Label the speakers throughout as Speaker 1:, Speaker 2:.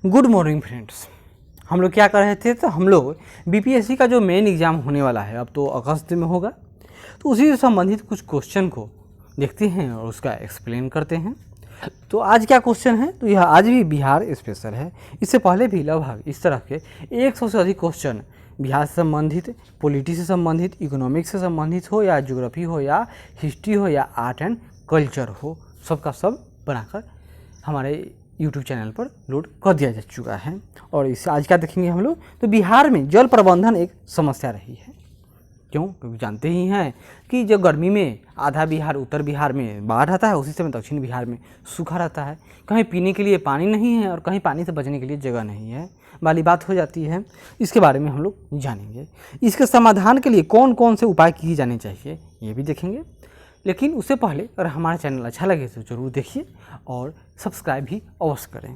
Speaker 1: Good morning friends. हम लोग क्या कर रहे थे, तो हम लोग बीपीएससी का जो मेन एग्ज़ाम होने वाला है अब तो अगस्त में होगा, तो उसी से संबंधित कुछ क्वेश्चन को देखते हैं और उसका एक्सप्लेन करते हैं। तो आज क्या क्वेश्चन है, तो यह आज भी बिहार स्पेशल है। इससे पहले भी लगभग इस तरह के 100 से अधिक क्वेश्चन बिहार से संबंधित, पॉलिटी से संबंधित, इकोनॉमिक्स से संबंधित हो या ज्योग्राफी हो या हिस्ट्री हो या आर्ट एंड कल्चर हो, सबका सब बनाकर हमारे यूट्यूब चैनल पर लोड कर दिया जा चुका है। और इस आज क्या देखेंगे हम लोग, तो बिहार में जल प्रबंधन एक समस्या रही है। क्यों? क्योंकि जानते ही हैं कि जब गर्मी में आधा बिहार, उत्तर बिहार में बाढ़ आता है, उसी समय दक्षिण बिहार में सूखा रहता है। कहीं पीने के लिए पानी नहीं है और कहीं पानी से बचने के लिए जगह नहीं है, वाली बात हो जाती है। इसके बारे में हम लोग जानेंगे। इसके समाधान के लिए कौन कौन से उपाय किए जाने चाहिए, ये भी देखेंगे। लेकिन उससे पहले अगर हमारा चैनल अच्छा लगे तो ज़रूर देखिए और सब्सक्राइब भी अवश्य करें।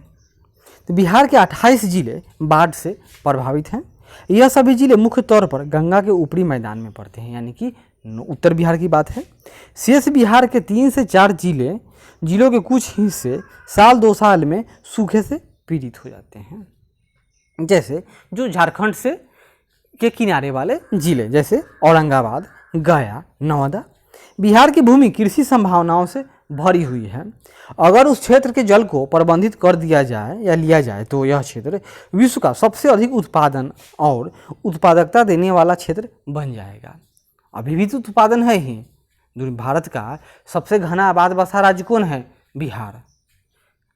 Speaker 1: तो बिहार के 28 जिले बाढ़ से प्रभावित हैं। यह सभी जिले मुख्य तौर पर गंगा के ऊपरी मैदान में पड़ते हैं, यानी कि उत्तर बिहार की बात है। शेष बिहार के 3 से 4 जिलों के कुछ हिस्से साल 2 साल में सूखे से पीड़ित हो जाते हैं। जैसे जो झारखंड से के किनारे वाले जिले जैसे औरंगाबाद, गया, नवादा। बिहार की भूमि कृषि संभावनाओं से भरी हुई है। अगर उस क्षेत्र के जल को प्रबंधित कर दिया जाए या लिया जाए तो यह क्षेत्र विश्व का सबसे अधिक उत्पादन और उत्पादकता देने वाला क्षेत्र बन जाएगा। अभी भी तो उत्पादन है ही। भारत का सबसे घना आबाद बसा राज्य कौन है? बिहार।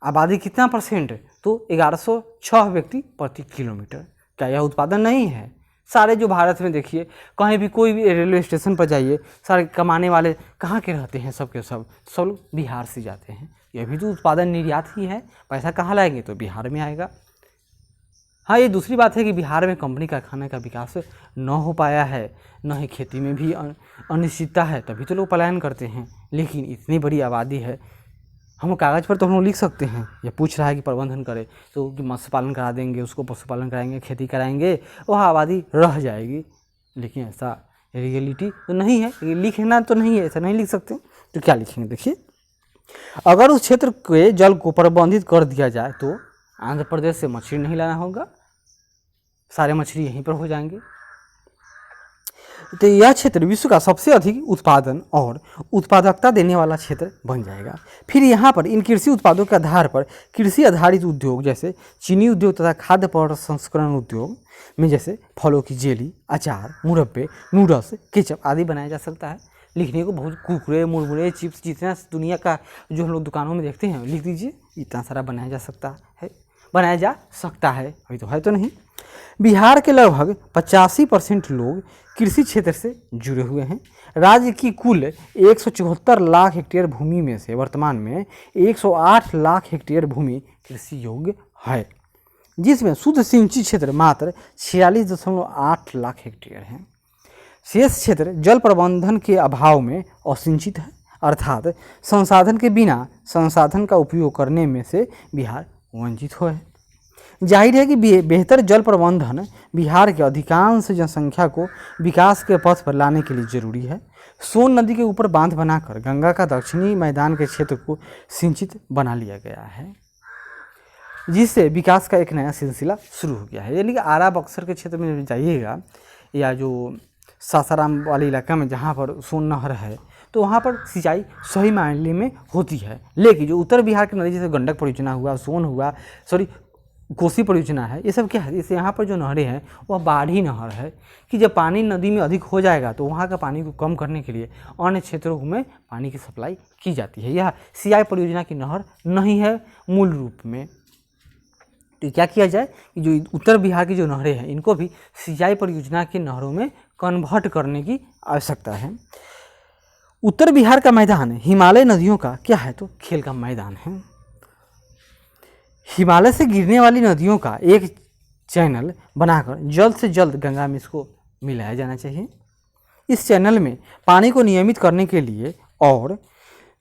Speaker 1: आबादी कितना %? तो 1106 व्यक्ति प्रति किलोमीटर। क्या यह उत्पादन नहीं है? सारे जो भारत में देखिए, कहीं भी कोई भी रेलवे स्टेशन पर जाइए, सारे कमाने वाले कहाँ के रहते हैं? सब के सब लोग बिहार से जाते हैं। यह भी तो उत्पादन निर्यात ही है। पैसा कहाँ लाएंगे? तो बिहार में आएगा। हाँ, ये दूसरी बात है कि बिहार में कंपनी कारखाने का विकास न हो पाया है, न ही खेती में भी अनिश्चितता है, तभी तो लोग पलायन करते हैं। लेकिन इतनी बड़ी आबादी है, हम कागज़ पर तो हम लोग लिख सकते हैं। ये पूछ रहा है कि प्रबंधन करें, तो कि मत्स्य पालन करा देंगे, उसको पशुपालन कराएंगे, खेती कराएंगे, वह आबादी रह जाएगी। लेकिन ऐसा रियलिटी तो नहीं है, लिखना तो नहीं है, ऐसा नहीं लिख सकते। तो क्या लिखेंगे, देखिए। अगर उस क्षेत्र के जल को प्रबंधित कर दिया जाए तो आंध्र प्रदेश से मछली नहीं लाना होगा, सारे मछली यहीं पर हो जाएंगे। तो यह क्षेत्र विश्व का सबसे अधिक उत्पादन और उत्पादकता देने वाला क्षेत्र बन जाएगा। फिर यहाँ पर इन कृषि उत्पादों के आधार पर कृषि आधारित उद्योग जैसे चीनी उद्योग तथा खाद्य प्रसंस्करण उद्योग में जैसे फलों की जेली, अचार, मुरब्बे, नूडल्स, केचप आदि बनाया जा सकता है। लिखने को बहुत कुरकुरे, मुरमुरे, चिप्स, जितना दुनिया का जो हम लोग दुकानों में देखते हैं, लिख दीजिए। इतना सारा बनाया जा सकता है, अभी तो है तो नहीं। बिहार के लगभग 85% लोग कृषि क्षेत्र से जुड़े हुए हैं। राज्य की कुल 174 लाख हेक्टेयर भूमि में से वर्तमान में 108 लाख हेक्टेयर भूमि कृषि योग्य है, जिसमें शुद्ध सिंचित क्षेत्र मात्र 46.8 लाख हेक्टेयर है। शेष क्षेत्र जल प्रबंधन के अभाव में असिंचित है, अर्थात संसाधन के बिना संसाधन का उपयोग करने में से बिहार वंचित है। जाहिर है कि बेहतर जल प्रबंधन बिहार के अधिकांश जनसंख्या को विकास के पथ पर लाने के लिए जरूरी है। सोन नदी के ऊपर बांध बनाकर गंगा का दक्षिणी मैदान के क्षेत्र को सिंचित बना लिया गया है, जिससे विकास का एक नया सिलसिला शुरू हो गया है। यानी कि आरा बक्सर के क्षेत्र में जाइएगा या जो सासाराम वाले इलाका में जहाँ पर सोन नहर है, तो वहाँ पर सिंचाई सही मायने में होती है। लेकिन जो उत्तर बिहार की नदी जैसे गंडक परियोजना हुआ, सोन हुआ, कोसी परियोजना है, ये सब क्या है, इससे यहाँ पर जो नहरें हैं वह बाढ़ी नहर है कि जब पानी नदी में अधिक हो जाएगा तो वहाँ का पानी को कम करने के लिए अन्य क्षेत्रों में पानी की सप्लाई की जाती है। यह सिंचाई परियोजना की नहर नहीं है मूल रूप में। तो क्या किया जाए कि जो उत्तर बिहार की जो नहरें हैं, इनको भी सिंचाई परियोजना की नहरों में कन्वर्ट करने की आवश्यकता है। उत्तर बिहार का मैदान हिमालय नदियों का क्या है, तो खेल का मैदान है। हिमालय से गिरने वाली नदियों का एक चैनल बनाकर जल्द से जल्द गंगा में इसको मिलाया जाना चाहिए। इस चैनल में पानी को नियमित करने के लिए और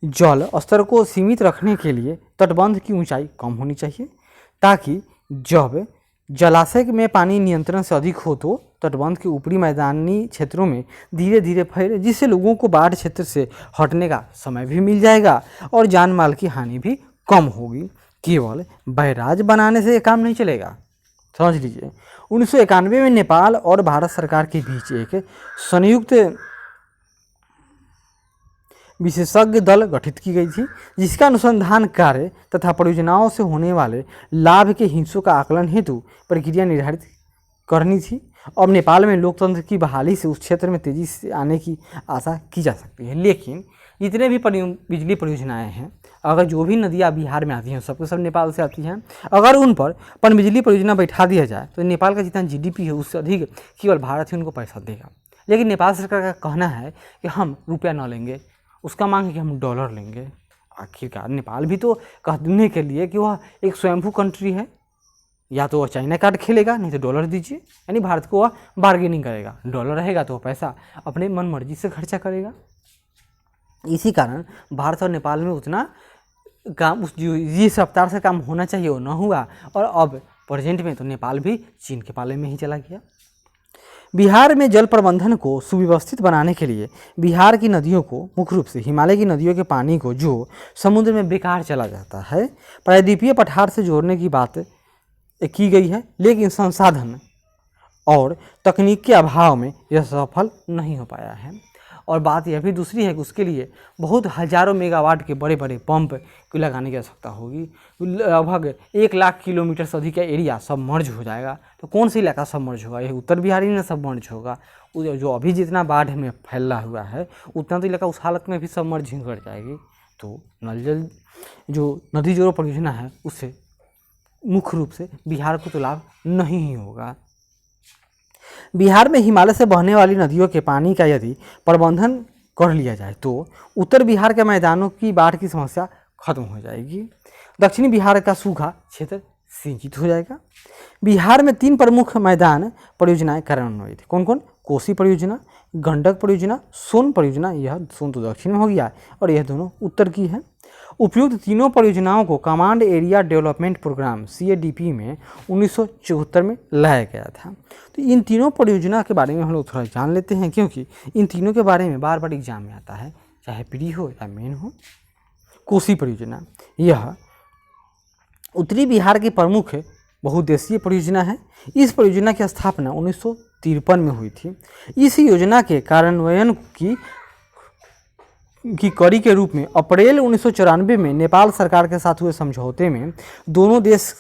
Speaker 1: जल स्तर को सीमित रखने के लिए तटबंध की ऊंचाई कम होनी चाहिए, ताकि जब जलाशय में पानी नियंत्रण से अधिक हो तो तटबंध के ऊपरी मैदानी क्षेत्रों में धीरे धीरे फैले, जिससे लोगों को बाढ़ क्षेत्र से हटने का समय भी मिल जाएगा और जान माल की हानि भी कम होगी। केवल बैराज बनाने से ये काम नहीं चलेगा। समझ लीजिए, 1991 में नेपाल और भारत सरकार के बीच एक संयुक्त विशेषज्ञ दल गठित की गई थी, जिसका अनुसंधान कार्य तथा परियोजनाओं से होने वाले लाभ के हिस्सों का आकलन हेतु प्रक्रिया निर्धारित करनी थी। अब नेपाल में लोकतंत्र की बहाली से उस क्षेत्र में तेजी से आने की आशा की जा सकती है। लेकिन जितने भी बिजली परियोजनाएं हैं, अगर जो भी नदियाँ बिहार में आती हैं सबके सब नेपाल से आती हैं, अगर उन पर पनबिजली परियोजना बैठा दिया जाए तो नेपाल का जितना जीडीपी है उससे अधिक केवल भारत ही उनको पैसा देगा। लेकिन नेपाल सरकार का कहना है कि हम रुपया न लेंगे, उसका मांग है कि हम डॉलर लेंगे। आखिरकार नेपाल भी तो कहने के लिए कि वह एक स्वयंभू कंट्री है, या तो वह चाइना कार्ड खेलेगा, नहीं तो डॉलर दीजिए, यानी भारत को वह बार्गेनिंग करेगा। डॉलर रहेगा तो वह पैसा अपने मन मर्जी से खर्चा करेगा। इसी कारण भारत और नेपाल में उतना काम उस जो जिस रफ्तार से काम होना चाहिए वो न हुआ, और अब प्रेजेंट में तो नेपाल भी चीन के पाले में ही चला गया। बिहार में जल प्रबंधन को सुव्यवस्थित बनाने के लिए बिहार की नदियों को, मुख्य रूप से हिमालय की नदियों के पानी को जो समुद्र में बेकार चला जाता है, प्रायद्वीपीय पठार से जोड़ने की बात की गई है। लेकिन संसाधन और तकनीक के अभाव में यह सफल नहीं हो पाया है। और बात यह भी दूसरी है कि उसके लिए बहुत हज़ारों मेगावाट के बड़े बड़े पंप को लगाने की आवश्यकता होगी। लगभग 1 लाख किलोमीटर से अधिक का एरिया सबमर्ज हो जाएगा। तो कौन सा इलाका सबमर्ज होगा? यह उत्तर बिहार ही ना सबमर्ज होगा। जो अभी जितना बाढ़ में फैला हुआ है उतना तो इलाका उस हालत में भी सबमर्ज ही कर जाएगी। तो नल जल जो नदी जोड़ो परियोजना है उससे मुख्य रूप से बिहार को तो लाभ नहीं ही होगा। बिहार में हिमालय से बहने वाली नदियों के पानी का यदि प्रबंधन कर लिया जाए तो उत्तर बिहार के मैदानों की बाढ़ की समस्या खत्म हो जाएगी। दक्षिणी बिहार का सूखा क्षेत्र सिंचित हो जाएगा। बिहार में 3 प्रमुख मैदान परियोजनाएं कार्यान्वित थी। कौन कौन? कोसी परियोजना, गंडक परियोजना, सोन परियोजना। यह सोन तो दक्षिण में हो गया और यह दोनों उत्तर की है। उपयुक्त तीनों परियोजनाओं को command area development programme CADP में 1974 में लाया गया था। तो इन तीनों परियोजना के बारे में हम लोग थोड़ा जान लेते हैं, क्योंकि इन तीनों के बारे में बार बार एग्जाम में आता है, चाहे प्री हो या मेन हो। कोसी परियोजना, यह उत्तरी बिहार की प्रमुख बहुउद्देशीय परियोजना है। इस परियोजना की स्थापना 1953 में हुई थी। इस योजना के कार्यान्वयन की कड़ी के रूप में अप्रैल 1994 में नेपाल सरकार के साथ हुए समझौते में दोनों देश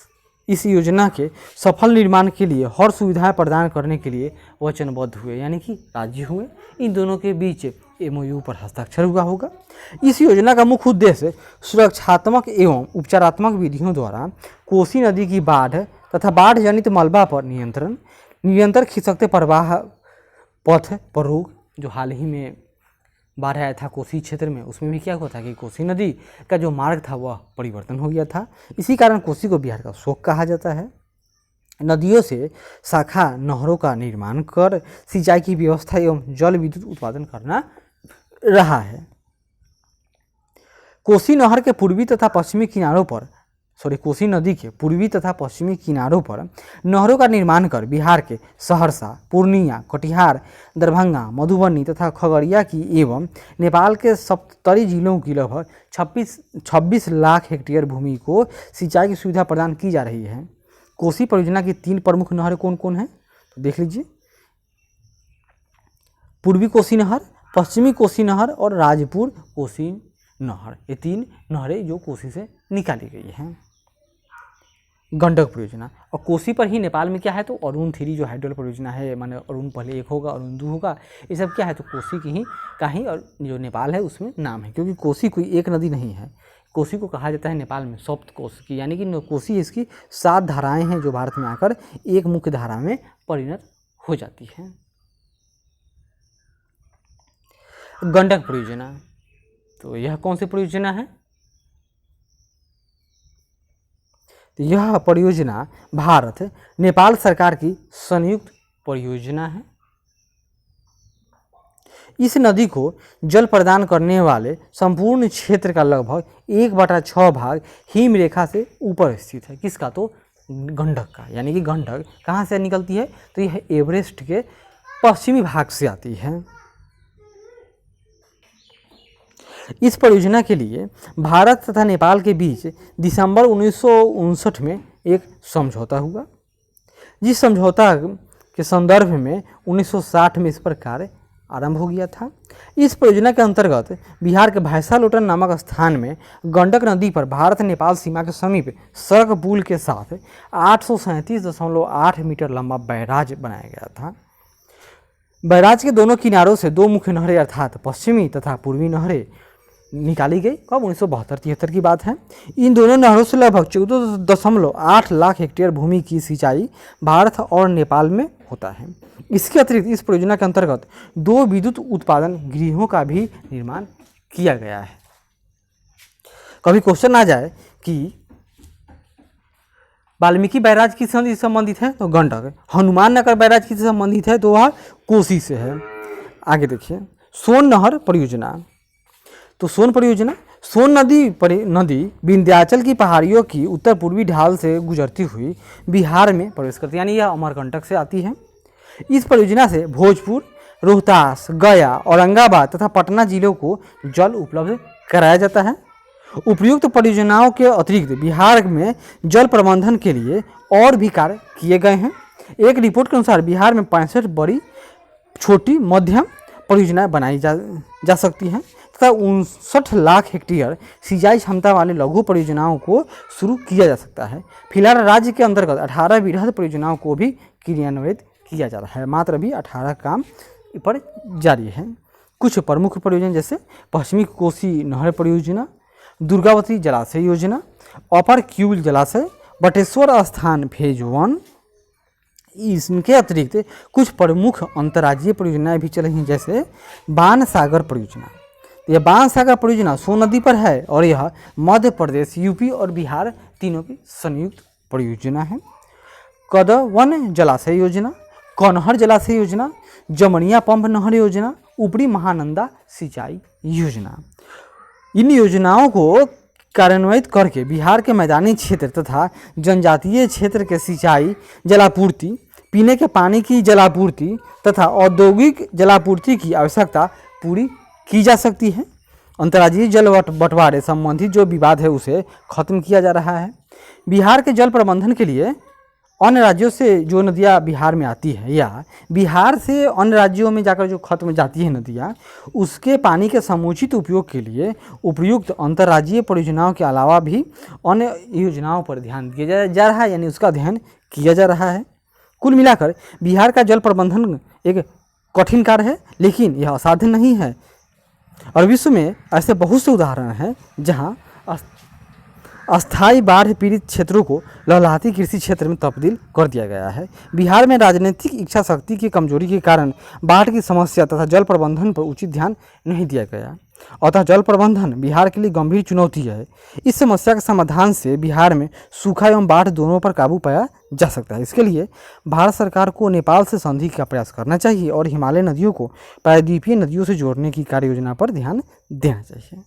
Speaker 1: इस योजना के सफल निर्माण के लिए हर सुविधाएं प्रदान करने के लिए वचनबद्ध हुए, यानी कि राजी हुए। इन दोनों के बीच MOU पर हस्ताक्षर हुआ होगा। इस योजना का मुख्य उद्देश्य सुरक्षात्मक एवं उपचारात्मक विधियों द्वारा कोसी नदी की बाढ़ तथा बाढ़ जनित मलबा पर निरंतर खिसकते प्रवाह पथ पर रोक। जो हाल ही में बाढ़ आया था कोसी क्षेत्र में, उसमें भी क्या हुआ था कि कोसी नदी का जो मार्ग था वह परिवर्तन हो गया था। इसी कारण कोसी को बिहार का शोक कहा जाता है। नदियों से शाखा नहरों का निर्माण कर सिंचाई की व्यवस्था एवं जल विद्युत उत्पादन करना रहा है। कोसी नहर के पूर्वी तथा पश्चिमी किनारों पर कोसी नदी के पूर्वी तथा पश्चिमी किनारों पर नहरों का निर्माण कर बिहार के सहरसा, पूर्णिया, कटिहार, दरभंगा, मधुबनी तथा खगड़िया की एवं नेपाल के 70 जिलों की लगभग 26 लाख हेक्टेयर भूमि को सिंचाई की सुविधा प्रदान की जा रही है। कोसी परियोजना की 3 प्रमुख नहरें कौन कौन हैं तो देख लीजिए। पूर्वी कोसी नहर, पश्चिमी कोसी नहर और राजपुर कोसी नहर। ये 3 नहरें जो कोसी से निकाली गई हैं। गंडक परियोजना, और कोसी पर ही नेपाल में क्या है तो अरुण 3 जो हाइड्रोल परियोजना है, माने अरुण पहले 1 होगा, अरुण 2 होगा, ये सब क्या है तो कोसी की ही का ही और जो नेपाल है उसमें नाम है, क्योंकि कोसी कोई एक नदी नहीं है। कोसी को कहा जाता है नेपाल में सप्त कोसी की, यानी कि कोसी इसकी 7 धाराएं हैं जो भारत में आकर एक मुख्य धारा में परिणत हो जाती हैं। गंडक परियोजना, तो यह कौन सी परियोजना है? तो यह परियोजना भारत नेपाल सरकार की संयुक्त परियोजना है। इस नदी को जल प्रदान करने वाले संपूर्ण क्षेत्र का लगभग 1/6 भाग हिम रेखा से ऊपर स्थित है। किसका? तो गंडक का, यानी कि गंडक कहाँ से निकलती है तो यह एवरेस्ट के पश्चिमी भाग से आती है। इस परियोजना के लिए भारत तथा नेपाल के बीच दिसंबर 1959 में एक समझौता हुआ, जिस समझौता के संदर्भ में 1960 में इस पर कार्य आरंभ हो गया था। इस परियोजना के अंतर्गत बिहार के भैंसालोटन नामक स्थान में गंडक नदी पर भारत नेपाल सीमा के समीप सड़क पुल के साथ 837.8 मीटर लंबा बैराज बनाया गया था। बैराज के दोनों किनारों से दो मुख्य नहरें अर्थात पश्चिमी तथा पूर्वी नहरें निकाली गई। कब 1972-73 की बात है। इन दोनों नहरों से लगभग 14.8 लाख हेक्टेयर भूमि की सिंचाई भारत और नेपाल में होता है। इसके अतिरिक्त इस परियोजना के अंतर्गत 2 विद्युत उत्पादन गृहों का भी निर्माण किया गया है। कभी क्वेश्चन आ जाए कि वाल्मीकि बैराज किससे संबंधित है, तो गंडक। हनुमान नगर बैराज किससे संबंधित है, तो वह कोसी से है। आगे देखिए सोन नहर परियोजना। तो सोन परियोजना, सोन नदी विंध्याचल की पहाड़ियों की उत्तर पूर्वी ढाल से गुजरती हुई बिहार में प्रवेश करती है, यानी यह अमरकंटक से आती है। इस परियोजना से भोजपुर, रोहतास, गया, औरंगाबाद तथा पटना जिलों को जल उपलब्ध कराया जाता है। उपयुक्त परियोजनाओं के अतिरिक्त बिहार में जल प्रबंधन के लिए और भी कार्य किए गए हैं। एक रिपोर्ट के अनुसार बिहार में 65 बड़ी, छोटी, मध्यम परियोजनाएं बनाई जा सकती हैं तथा 59 लाख हेक्टेयर सिंचाई क्षमता वाले लघु परियोजनाओं को शुरू किया जा सकता है। फिलहाल राज्य के अंतर्गत 18 वृहद परियोजनाओं को भी क्रियान्वित किया जा रहा है, मात्र भी 18 काम पर जारी है। कुछ प्रमुख परियोजना जैसे पश्चिमी कोसी नहर परियोजना, दुर्गावती जलाशय योजना, अपर क्यूल जलाशय, बटेश्वर स्थान फेज 1। इनके अतिरिक्त कुछ प्रमुख अंतर्राज्यीय परियोजनाएं भी चल रही हैं, जैसे बाण सागर परियोजना। यह बाण सागर परियोजना सोन नदी पर है और यह मध्य प्रदेश, यूपी और बिहार तीनों की संयुक्त परियोजना है। कदवन जलाशय योजना, कनहर जलाशय योजना, जमनिया पंप नहर योजना, ऊपरी महानंदा सिंचाई योजना। इन योजनाओं को कार्यान्वित करके बिहार के मैदानी क्षेत्र तथा जनजातीय क्षेत्र के सिंचाई, जलापूर्ति, पीने के पानी की जलापूर्ति तथा औद्योगिक जलापूर्ति की आवश्यकता पूरी की जा सकती है। अंतर्राज्यीय जल बंटवारे संबंधी जो विवाद है उसे खत्म किया जा रहा है। बिहार के जल प्रबंधन के लिए अन्य राज्यों से जो नदियाँ बिहार में आती है या बिहार से अन्य राज्यों में जाकर जो खत्म जाती है नदियाँ, उसके पानी के समुचित उपयोग के लिए उपयुक्त अंतर्राज्यीय परियोजनाओं के अलावा भी अन्य योजनाओं पर ध्यान दिया जा रहा है, यानी उसका अध्ययन किया जा रहा है। कुल मिलाकर बिहार का जल प्रबंधन एक कठिन कार्य है, लेकिन यह असाध्य नहीं है और विश्व में ऐसे बहुत से उदाहरण हैं जहाँ अस्थायी बाढ़ पीड़ित क्षेत्रों को लहलहाती कृषि क्षेत्र में तब्दील कर दिया गया है। बिहार में राजनीतिक इच्छा शक्ति की कमजोरी के कारण बाढ़ की समस्या तथा जल प्रबंधन पर उचित ध्यान नहीं दिया गया, अतः जल प्रबंधन बिहार के लिए गंभीर चुनौती है। इस समस्या के समाधान से बिहार में सूखा एवं बाढ़ दोनों पर काबू पाया जा सकता है। इसके लिए भारत सरकार को नेपाल से संधि का प्रयास करना चाहिए और हिमालय नदियों को प्रायद्वीपीय नदियों से जोड़ने की कार्य योजना पर ध्यान देना चाहिए।